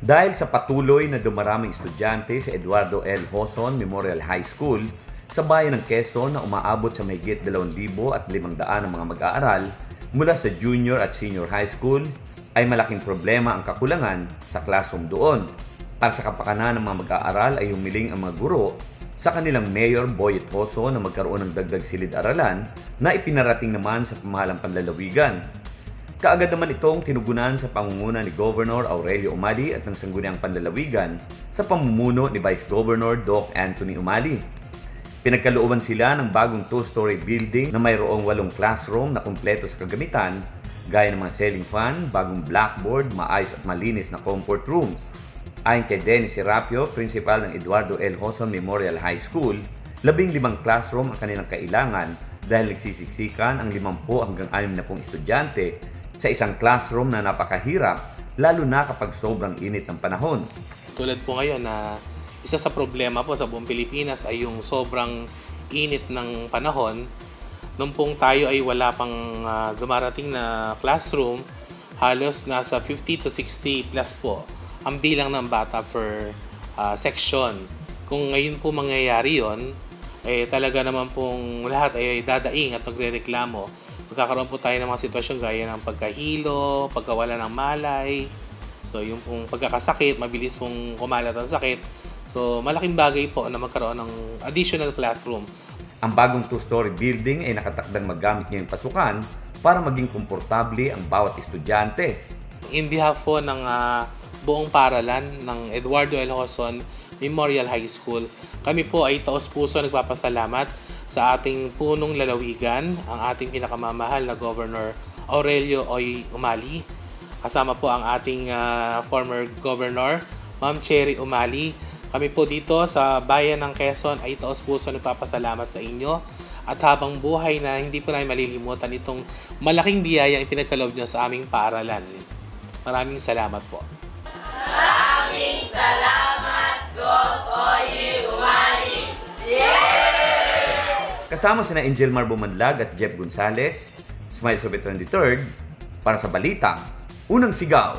Dahil sa patuloy na dumaraming estudyante sa Eduardo L. Joson Memorial High School sa bayan ng Quezon na umaabot sa mahigit 2,500 ng mga mag-aaral mula sa junior at senior high school, ay malaking problema ang kakulangan sa classroom doon. Para sa kapakanan ng mga mag-aaral ay humiling ang mga guro sa kanilang Mayor Boyet Joson na magkaroon ng dagdag silid-aralan na ipinarating naman sa pamahalang panlalawigan. Kaagad naman itong tinugunan sa pangunguna ni Governor Aurelio Umali at ng Sangguniang Panlalawigan sa pamumuno ni Vice Governor Doc Anthony Umali. Pinagkalooban sila ng bagong 2-story building na mayroong 8 classroom na kumpleto sa kagamitan gaya ng mga ceiling fan, bagong blackboard, maayos at malinis na comfort rooms. Ayon kay Dennis Serapio, principal ng Eduardo L. Joson Memorial High School, 15 classroom ang kanilang kailangan dahil nagsisiksikan ang 50 hanggang 60 estudyante sa isang classroom na napakahirap, lalo na kapag sobrang init ng panahon. Tulad po ngayon na isa sa problema po sa buong Pilipinas ay yung sobrang init ng panahon. Nung pong tayo ay wala pang dumarating na classroom, halos nasa 50 to 60 plus po ang bilang ng bata per section. Kung ngayon po mangyayari yon, talaga naman pong lahat ay dadaing at magrereklamo. Magkakaroon po tayo ng mga sitwasyon gaya ng pagkahilo, pagkawala ng malay. So yung pong pagkakasakit, mabilis pong kumalat ang sakit. So malaking bagay po na magkaroon ng additional classroom. Ang bagong 2-story building ay nakatakdang magamit ngayong pasukan para maging komportable ang bawat estudyante. In behalf po ng buong paaralan ng Eduardo L. Joson Memorial High School, kami po ay taos-puso nagpapasalamat sa ating punong lalawigan, ang ating pinakamamahal na Governor Aurelio Oy Umali. Kasama po ang ating former Governor, Ma'am Cherry Umali. Kami po dito sa bayan ng Quezon ay taos-puso nagpapasalamat sa inyo at habang buhay na hindi po namin malilimutan itong malaking biyayang ipinagkaloob nyo sa aming paaralan. Maraming salamat po. Maraming salamat, Gov. Oy Umali! Kasama sina Angel Mar Bumanlag at Jeff Gonzalez, Smile Sobeton III, para sa Balitang Unang Sigaw.